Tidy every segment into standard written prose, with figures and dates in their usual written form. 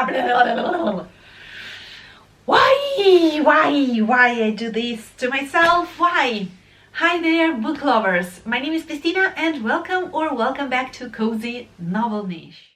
Why I do this to myself? Why? Hi there, book lovers. My name is Christina and welcome back to Cozy Novel Niche.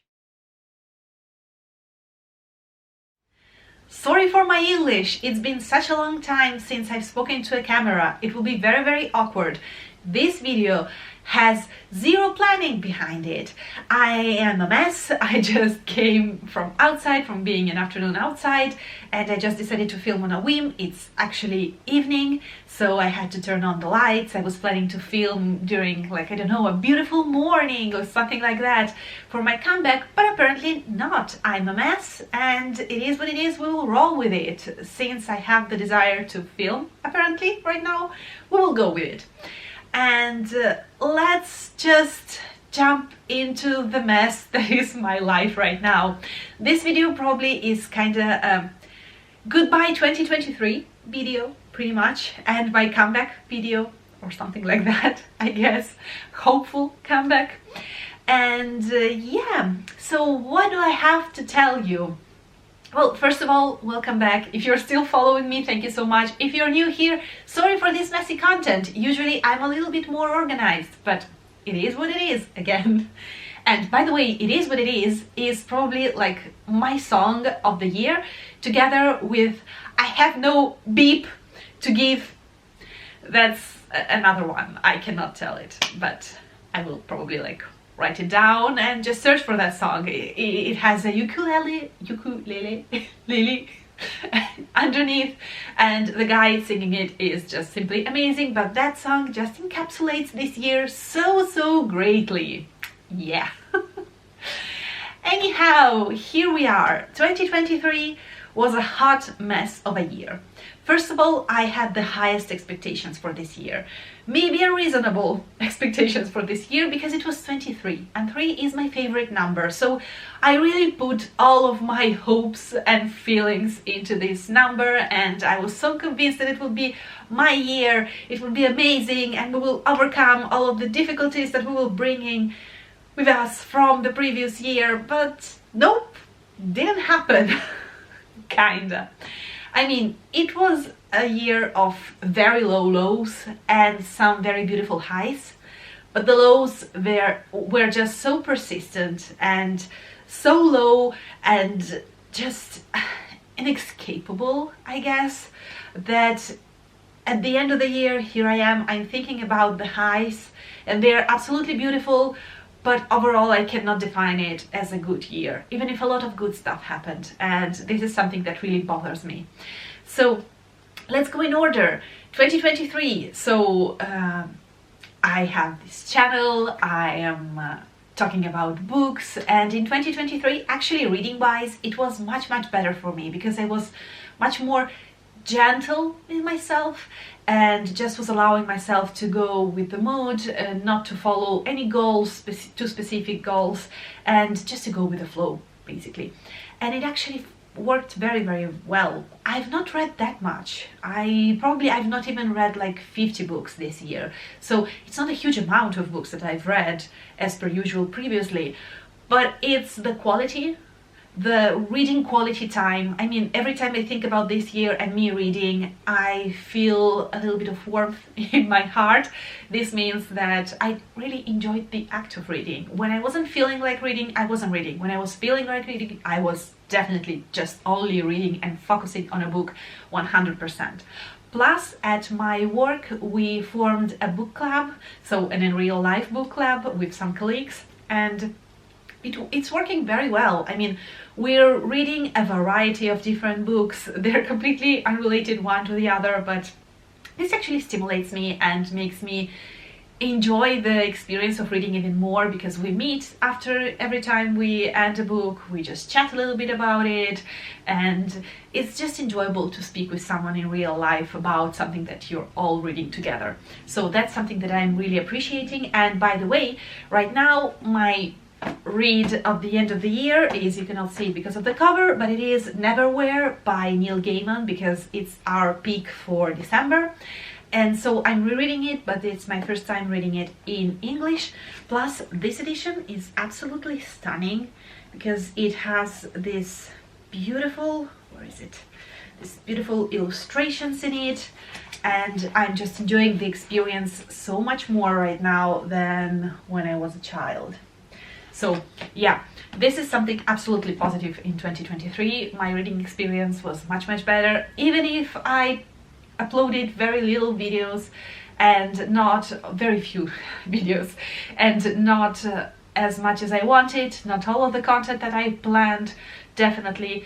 Sorry for my English. It's been such a long time since I've spoken to a camera. It will be very awkward. This video has zero planning behind it. I am a mess. I just came from outside, from being an afternoon outside, and I just decided to film on a whim. It's actually evening, so I had to turn on the lights. I was planning to film during, like, I don't know, a beautiful morning or something like that for my comeback, but apparently not. I'm a mess, and it is what it is. We will roll with it. Since I have the desire to film, apparently, right now, we will go with it. And let's just jump into the mess that is my life right now. This video probably is kind of goodbye 2023 video, pretty much, and my comeback video or something like that, I guess. Hopeful comeback. And yeah, so what do I have to tell you? Well, first of all, welcome back. If you're still following me, thank you so much. If you're new here, sorry for this messy content. Usually I'm a little bit more organized, but it is what it is, again. And by the way, it is what it is probably like my song of the year, together with I have no beep to give. That's another one. I cannot tell it, but I will probably like write it down and just search for that song. It has a ukulele underneath, and the guy singing it is just simply amazing, but that song just encapsulates this year so greatly. Yeah. Anyhow, here we are. 2023 was a hot mess of a year. First of all, I had the highest expectations for this year. Maybe unreasonable expectations for this year because it was 23 and 3 is my favorite number. So I really put all of my hopes and feelings into this number, and I was so convinced that it would be my year, it would be amazing, and we will overcome all of the difficulties that we will bring with us from the previous year. But nope, didn't happen. Kinda. I mean, it was a year of very low lows and some very beautiful highs, but the lows were just so persistent and so low and just inescapable, I guess, that at the end of the year, here I am, I'm thinking about the highs, and they're absolutely beautiful, but overall I cannot define it as a good year, even if a lot of good stuff happened, and this is something that really bothers me. So let's go in order. 2023, so I have this channel, I am talking about books, and in 2023, actually reading wise, it was much better for me because I was much more gentle with myself and just was allowing myself to go with the mood, not to follow any goals, too specific goals, and just to go with the flow, basically. And it actually worked very well. I've not read that much. I've not even read like 50 books this year, so it's not a huge amount of books that I've read as per usual previously, but it's the quality, the reading quality time. I mean, every time I think about this year and me reading, I feel a little bit of warmth in my heart. This means that I really enjoyed the act of reading. When I wasn't feeling like reading, I wasn't reading. When I was feeling like reading, I was definitely just only reading and focusing on a book 100%. Plus, at my work, we formed a book club, so an in real life book club with some colleagues, and it's working very well. I mean, we're reading a variety of different books. They're completely unrelated one to the other, but this actually stimulates me and makes me enjoy the experience of reading even more, because we meet after every time we end a book, we just chat a little bit about it, and it's just enjoyable to speak with someone in real life about something that you're all reading together. So that's something that I'm really appreciating. And by the way, right now my read of the end of the year is, you cannot see it because of the cover, but it is Neverwhere by Neil Gaiman, because it's our peak for December. And so I'm rereading it, but it's my first time reading it in English. Plus, this edition is absolutely stunning because it has this beautiful, where is it? This beautiful illustrations in it, and I'm just enjoying the experience so much more right now than when I was a child. So yeah, this is something absolutely positive in 2023. My reading experience was much better, even if I uploaded very little videos and not very few videos, and not as much as I wanted, not all of the content that I planned, definitely,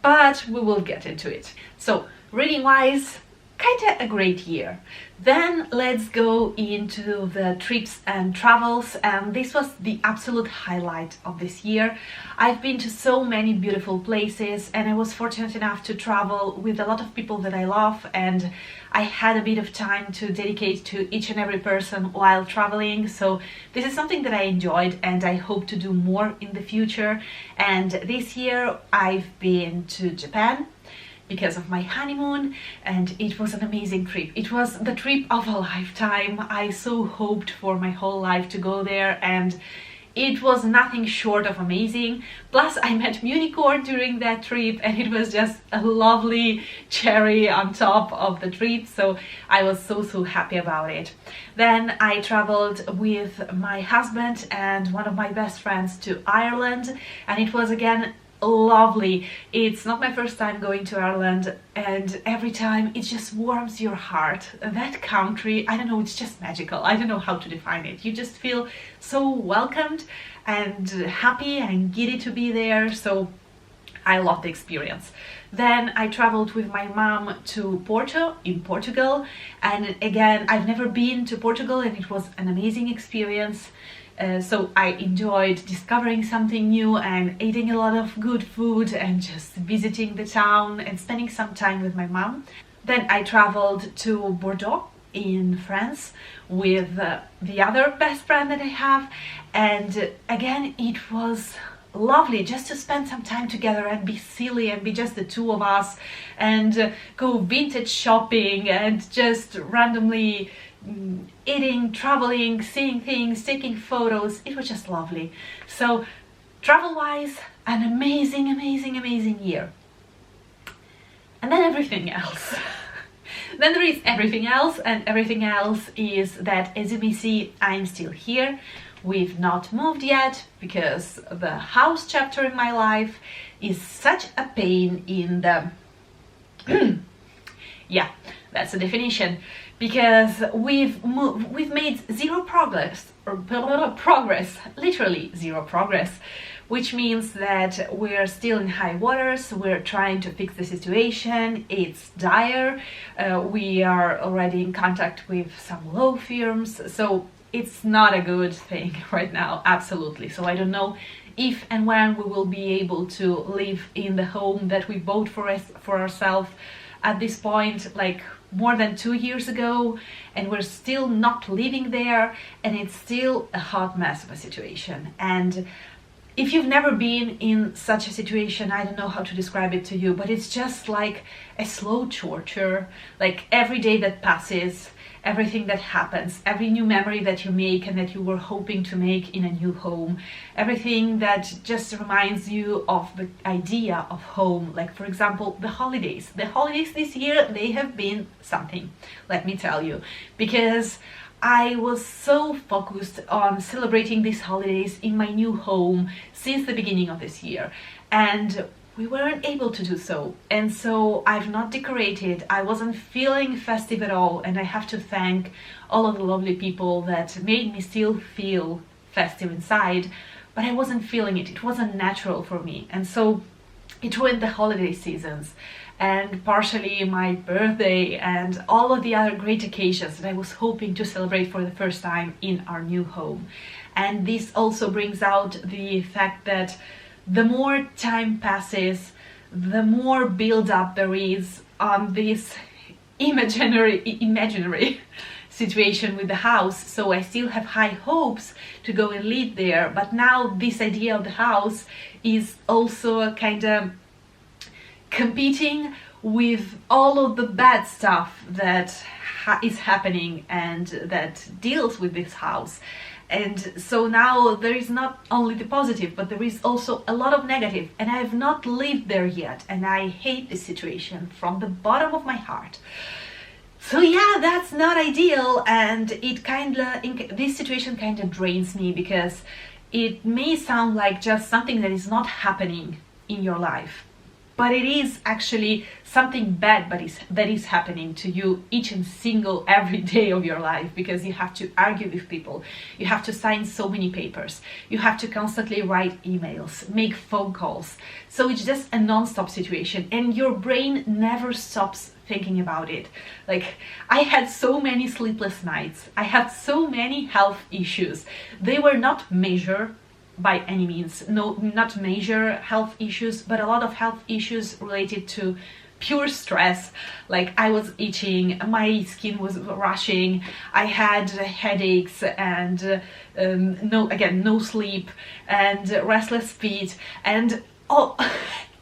but we will get into it. So reading wise, kinda a great year. Then let's go into the trips and travels, and this was the absolute highlight of this year. I've been to so many beautiful places, and I was fortunate enough to travel with a lot of people that I love, and I had a bit of time to dedicate to each and every person while traveling. So this is something that I enjoyed, and I hope to do more in the future. And this year I've been to Japan because of my honeymoon, and it was an amazing trip. It was the trip of a lifetime. I so hoped for my whole life to go there, and it was nothing short of amazing. Plus I met Unicorn during that trip, and it was just a lovely cherry on top of the trip, so I was so happy about it. Then I traveled with my husband and one of my best friends to Ireland, and it was again lovely. It's not my first time going to Ireland, and every time it just warms your heart. That country, I don't know, it's just magical. I don't know how to define it. You just feel so welcomed and happy and giddy to be there, so I love the experience. Then I traveled with my mom to Porto in Portugal, and again, I've never been to Portugal, and it was an amazing experience. So I enjoyed discovering something new and eating a lot of good food and just visiting the town and spending some time with my mom. Then I traveled to Bordeaux in France with the other best friend that I have, and again it was lovely just to spend some time together and be silly and be just the two of us and go vintage shopping and just randomly eating, traveling, seeing things, taking photos. It was just lovely. So travel wise, an amazing year. And then everything else. Then there is everything else, and everything else is that, as you may see, I'm still here. We've not moved yet because the house chapter in my life is such a pain in the yeah, that's the definition, because we've made zero progress, literally zero progress, which means that we're still in high waters. We're trying to fix the situation. It's dire. We are already in contact with some law firms, so it's not a good thing right now, absolutely. So I don't know if and when we will be able to live in the home that we bought for ourselves at this point, like more than 2 years ago, and we're still not living there, and it's still a hot mess of a situation. And if you've never been in such a situation, I don't know how to describe it to you, but it's just like a slow torture. Like every day that passes, everything that happens, every new memory that you make and that you were hoping to make in a new home, everything that just reminds you of the idea of home. Like, for example, the holidays. The holidays this year, they have been something, let me tell you, because I was so focused on celebrating these holidays in my new home since the beginning of this year, and we weren't able to do so, and so I've not decorated. I wasn't feeling festive at all, and I have to thank all of the lovely people that made me still feel festive inside, but I wasn't feeling it. It wasn't natural for me, and so it ruined the holiday seasons and partially my birthday and all of the other great occasions that I was hoping to celebrate for the first time in our new home. And this also brings out the fact that the more time passes, the more build-up there is on this imaginary situation with the house. So I still have high hopes to go and live there, but now this idea of the house is also kind of competing with all of the bad stuff that is happening and that deals with this house. And so now there is not only the positive, but there is also a lot of negative, and I have not lived there yet, and I hate this situation from the bottom of my heart. So yeah, that's not ideal, and this situation kind of drains me, because it may sound like just something that is not happening in your life, but it is actually something bad that is happening to you each and every day of your life, because you have to argue with people, you have to sign so many papers, you have to constantly write emails, make phone calls. So it's just a non-stop situation, and your brain never stops thinking about it. Like, I had so many sleepless nights, I had so many health issues. They were not measured by any means, no, not major health issues, but a lot of health issues related to pure stress. Like, I was itching, my skin was rushing, I had headaches, and no sleep, and restless feet, and all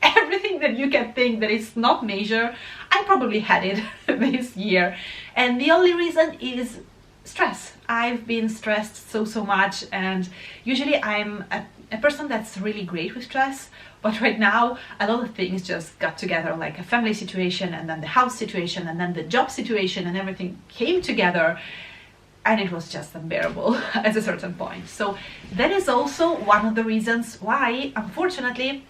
everything that you can think that is not major, I probably had it this year. And the only reason is stress. I've been stressed so much, and usually I'm a person that's really great with stress, but right now a lot of things just got together, like a family situation, and then the house situation, and then the job situation, and everything came together, and it was just unbearable at a certain point. So that is also one of the reasons why, unfortunately,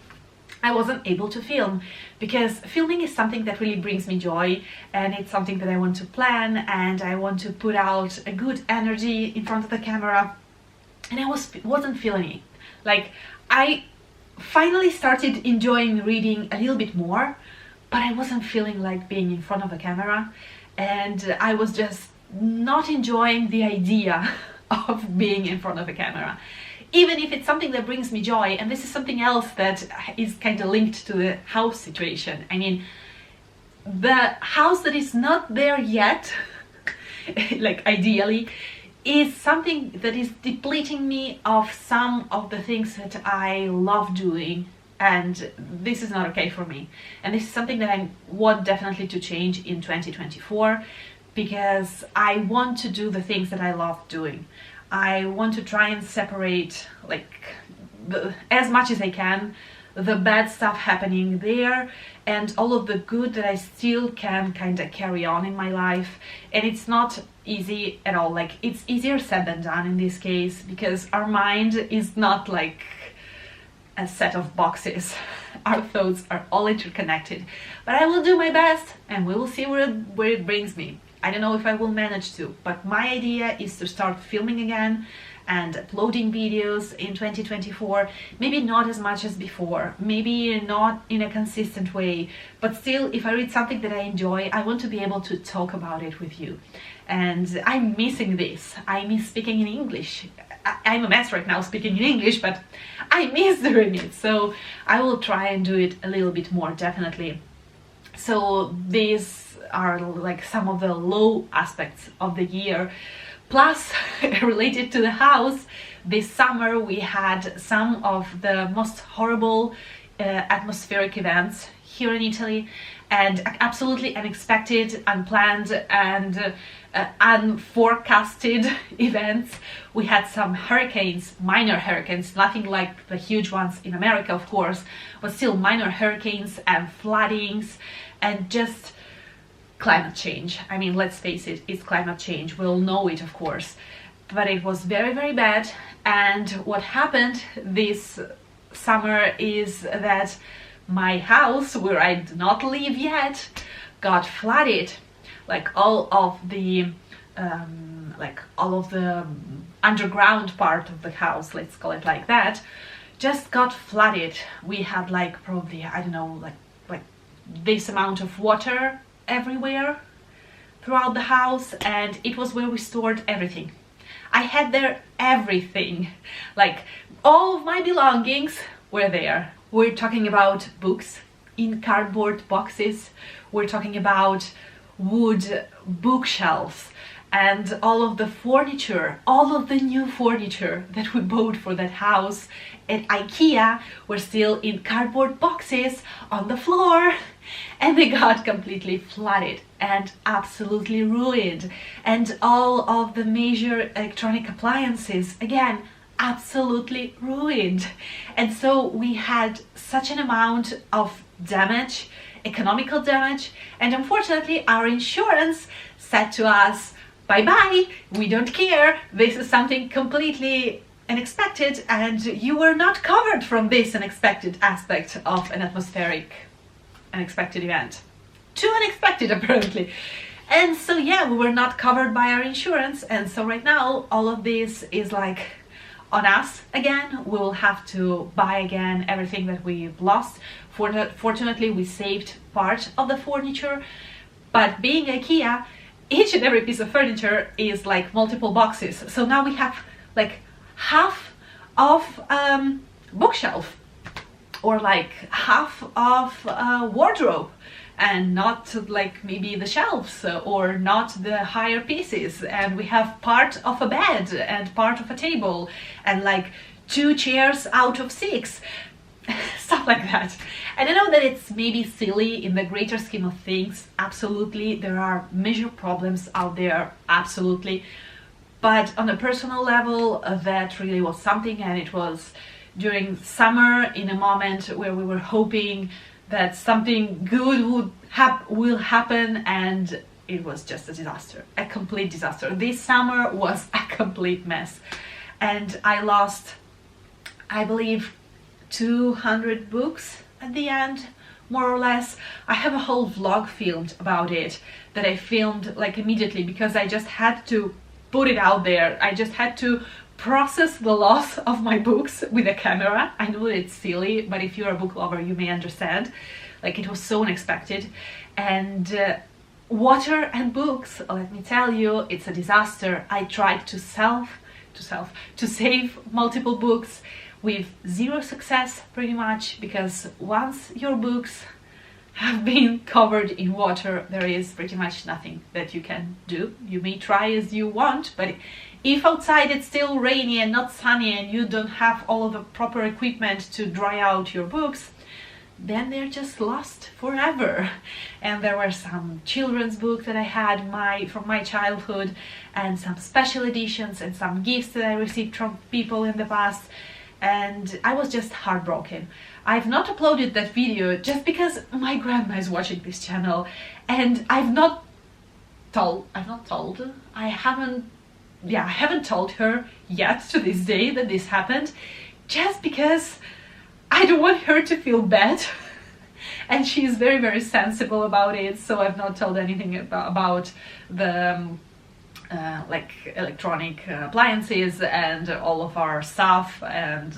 I wasn't able to film, because filming is something that really brings me joy, and it's something that I want to plan, and I want to put out a good energy in front of the camera, and I wasn't feeling it. Like, I finally started enjoying reading a little bit more, but I wasn't feeling like being in front of a camera, and I was just not enjoying the idea of being in front of a camera. Even if it's something that brings me joy, and this is something else that is kind of linked to the house situation. I mean, the house that is not there yet, like ideally, is something that is depleting me of some of the things that I love doing, and this is not okay for me. And this is something that I want definitely to change in 2024, because I want to do the things that I love doing. I want to try and separate, like, as much as I can, the bad stuff happening there and all of the good that I still can kind of carry on in my life. And it's not easy at all. Like, it's easier said than done in this case, because our mind is not like a set of boxes. Our thoughts are all interconnected. But I will do my best, and we will see where it brings me. I don't know if I will manage to, but my idea is to start filming again and uploading videos in 2024. Maybe not as much as before, maybe not in a consistent way, but still, if I read something that I enjoy, I want to be able to talk about it with you. And I'm missing this. I miss speaking in English. I'm a mess right now speaking in English, but I miss doing it. So I will try and do it a little bit more, definitely. So these are like some of the low aspects of the year. Plus, related to the house, this summer we had some of the most horrible atmospheric events here in Italy, and absolutely unexpected, unplanned, and unforecasted events. We had some hurricanes, minor hurricanes, nothing like the huge ones in America, of course, but still minor hurricanes and floodings, and just climate change. I mean, let's face it, it's climate change. We'll know it, of course, but it was very, very bad. And what happened this summer is that my house, where I do not live yet, got flooded. Like all of the underground part of the house, let's call it like that, just got flooded. We had like probably, I don't know, like this amount of water everywhere throughout the house, and it was where we stored everything. I had there everything, like all of my belongings were there. We're talking about books in cardboard boxes, we're talking about wood bookshelves and all of the furniture, all of the new furniture that we bought for that house at IKEA were still in cardboard boxes on the floor, and they got completely flooded and absolutely ruined. And all of the major electronic appliances, again, absolutely ruined. And so we had such an amount of damage, economical damage, and unfortunately our insurance said to us, bye bye, we don't care, this is something completely unexpected and you were not covered from this unexpected aspect of an atmospheric unexpected event. Too unexpected apparently. And so yeah, we were not covered by our insurance, and so right now all of this is like on us again. We will have to buy again everything that we've lost. Fortunately we saved part of the furniture, but being IKEA, each and every piece of furniture is like multiple boxes. So now we have like half of bookshelf, or like half of wardrobe, and not like maybe the shelves or not the higher pieces, and we have part of a bed and part of a table and like 2 chairs out of 6, stuff like that. And I know that it's maybe silly in the greater scheme of things, absolutely there are major problems out there, absolutely, but on a personal level that really was something. And it was during summer, in a moment where we were hoping that something good will happen, and it was just a disaster, a complete disaster. This summer was a complete mess, and I lost, I believe, 200 books at the end, more or less. I have a whole vlog filmed about it that I filmed like immediately, because I just had to put it out there. I just had to process the loss of my books with a camera. I know it's silly, but if you're a book lover you may understand. Like, it was so unexpected. And water and books, let me tell you, it's a disaster. I tried to save multiple books with zero success pretty much, because once your books have been covered in water, there is pretty much nothing that you can do. You may try as you want, but if outside it's still rainy and not sunny and you don't have all of the proper equipment to dry out your books, then they're just lost forever. And there were some children's books that I had from my childhood, and some special editions and some gifts that I received from people in the past, and I was just heartbroken. I've not uploaded that video just because my grandma is watching this channel, and I haven't told her yet to this day that this happened, just because I don't want her to feel bad. And she's very, very sensible about it, so I've not told anything about the like electronic appliances and all of our stuff, and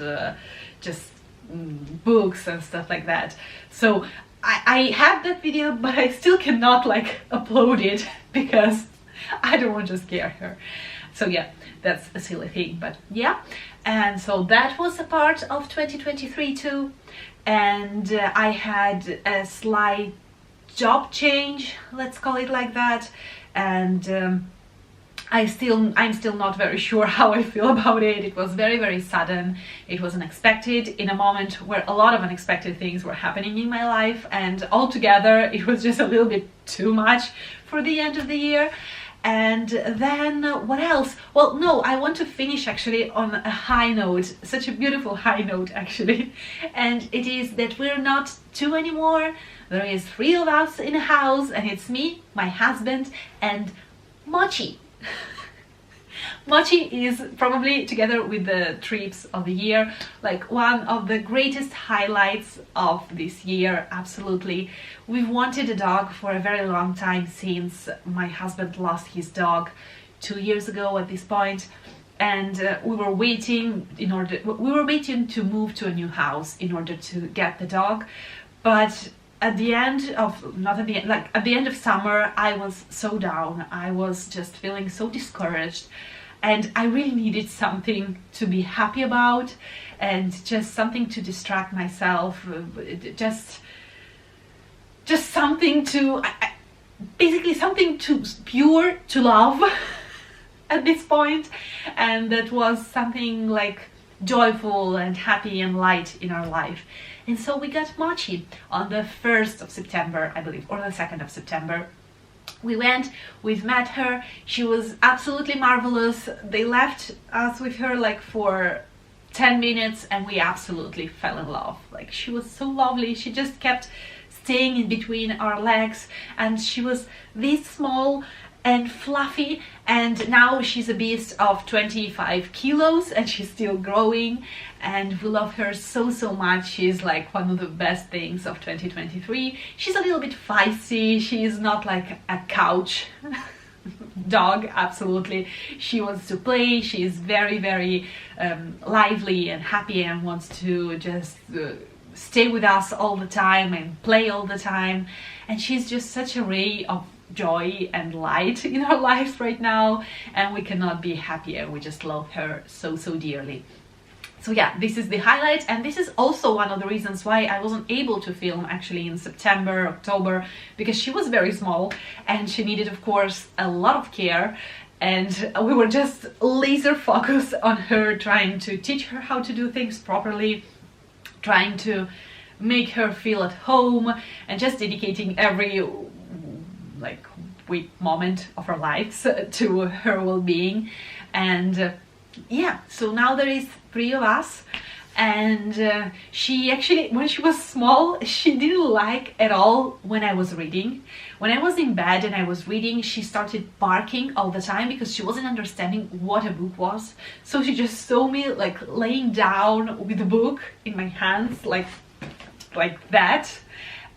just books and stuff like that. So I have that video, but I still cannot like upload it because I don't want to scare her. So yeah, that's a silly thing, but yeah. And so that was a part of 2023 too. And I had a slight job change, let's call it like that. And I'm still not very sure how I feel about it. It was very, very sudden. It was unexpected in a moment where a lot of unexpected things were happening in my life, and altogether it was just a little bit too much for the end of the year. And then what else? Well, no, I want to finish actually on a high note, such a beautiful high note actually. And it is that we're not 2 anymore. There is 3 of us in a house, and it's me, my husband, and Mochi. Mochi is probably, together with the trips of the year, like one of the greatest highlights of this year, absolutely. We've wanted a dog for a very long time, since my husband lost his dog 2 years ago at this point, and we were waiting to move to a new house in order to get the dog. But at the end of summer, I was so down. I was just feeling so discouraged, and I really needed something to be happy about, and just something to distract myself, just something to basically something to pure to love. at this point, and that was something like joyful and happy and light in our life. And so we got Mochi on the 1st of September, I believe, or the 2nd of September. We went, we've met her, she was absolutely marvelous. They left us with her like for 10 minutes and we absolutely fell in love. Like, she was so lovely, she just kept staying in between our legs, and she was this small and fluffy, and now she's a beast of 25 kilos and she's still growing, and we love her so much. She's like one of the best things of 2023. She's a little bit feisty, she's not like a couch dog, absolutely. She wants to play, she's very lively and happy and wants to just stay with us all the time and play all the time, and she's just such a ray of joy and light in our lives right now, and we cannot be happier. We just love her so dearly. So yeah, this is the highlight, and this is also one of the reasons why I wasn't able to film actually in September, October, because she was very small and she needed, of course, a lot of care, and we were just laser focused on her, trying to teach her how to do things properly, trying to make her feel at home, and just dedicating every like week moment of our lives to her well-being. And yeah, so now there is 3 of us, and she actually, when she was small, she didn't like at all when I was reading. When I was in bed and I was reading, she started barking all the time because she wasn't understanding what a book was. So she just saw me like laying down with the book in my hands like that,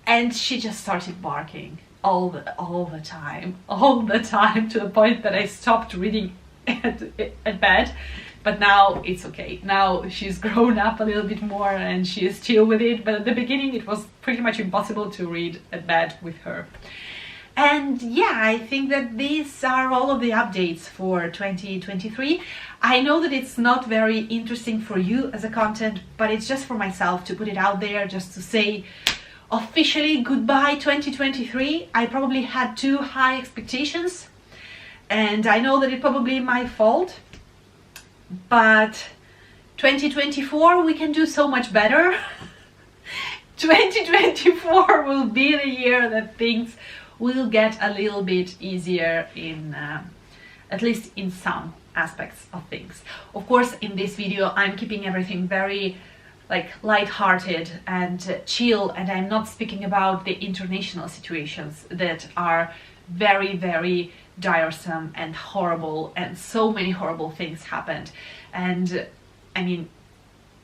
and she just started barking all the time, to the point that I stopped reading at bed. But now it's okay. Now she's grown up a little bit more and she is chill with it, but at the beginning it was pretty much impossible to read at bed with her. And yeah, I think that these are all of the updates for 2023. I know that it's not very interesting for you as a content, but it's just for myself to put it out there, just to say officially goodbye 2023. I probably had too high expectations, and I know that it's probably my fault, but 2024 we can do so much better. 2024 will be the year that things will get a little bit easier in at least in some aspects of things. Of course, in this video I'm keeping everything very like light-hearted and chill, and I'm not speaking about the international situations that are very tiresome and horrible, and so many horrible things happened. And I mean,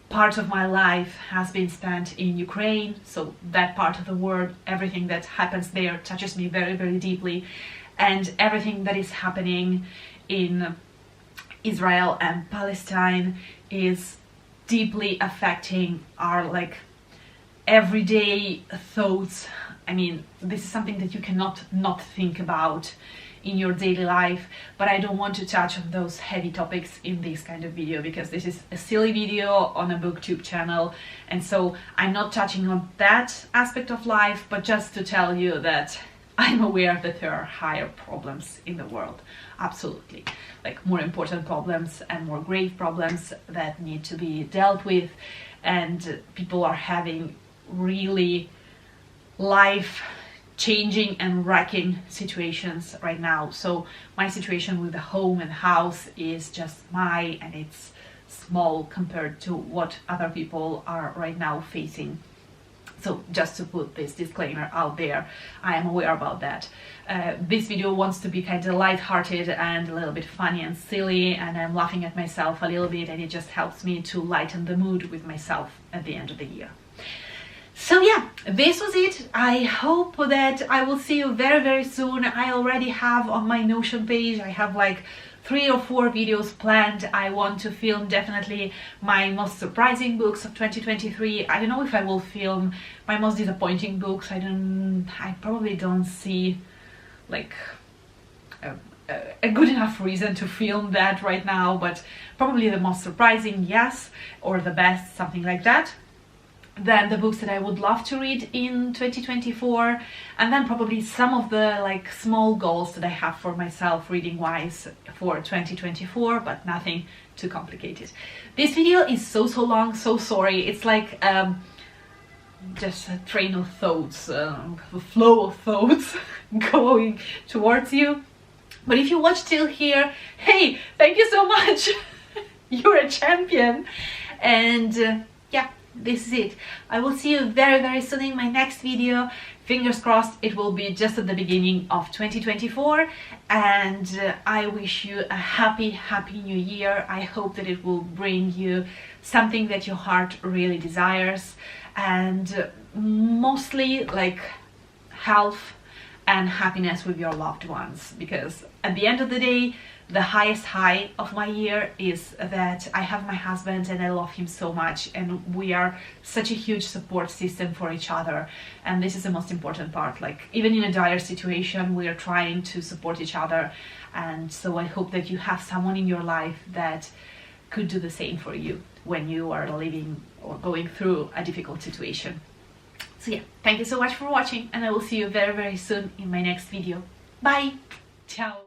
part of my life has been spent in Ukraine, so that part of the world, everything that happens there touches me very deeply, and everything that is happening in Israel and Palestine is deeply affecting our like everyday thoughts. I mean, this is something that you cannot not think about in your daily life, but I don't want to touch on those heavy topics in this kind of video because this is a silly video on a booktube channel, and so I'm not touching on that aspect of life, but just to tell you that I'm aware that there are higher problems in the world, absolutely, like more important problems and more grave problems that need to be dealt with, and people are having really life-changing and wrecking situations right now. So my situation with the home and house is just and it's small compared to what other people are right now facing. So just to put this disclaimer out there, I am aware about that. This video wants to be kind of light-hearted and a little bit funny and silly, and I'm laughing at myself a little bit, and it just helps me to lighten the mood with myself at the end of the year. So yeah, this was it. I hope that I will see you very soon. I already have on my Notion page, I have like 3 or 4 videos planned. I want to film definitely my most surprising books of 2023. I don't know if I will film my most disappointing books. I probably don't see like a good enough reason to film that right now, but probably the most surprising, yes, or the best, something like that. then the books that I would love to read in 2024, and then probably some of the like small goals that I have for myself reading wise for 2024, but nothing too complicated. This video is so long, so sorry. It's like just a train of thoughts, a flow of thoughts going towards you. But if you watched till here, hey, thank you so much. You're a champion. And yeah, this is it. I will see you very soon in my next video. Fingers crossed it will be just at the beginning of 2024, and I wish you a happy new year. I hope that it will bring you something that your heart really desires, and mostly like health and happiness with your loved ones, because at the end of the day, the highest high of my year is that I have my husband and I love him so much, and we are such a huge support system for each other, and this is the most important part. Like, even in a dire situation, we are trying to support each other, and so I hope that you have someone in your life that could do the same for you when you are living or going through a difficult situation. So yeah, thank you so much for watching, and I will see you very soon in my next video. Bye! Ciao!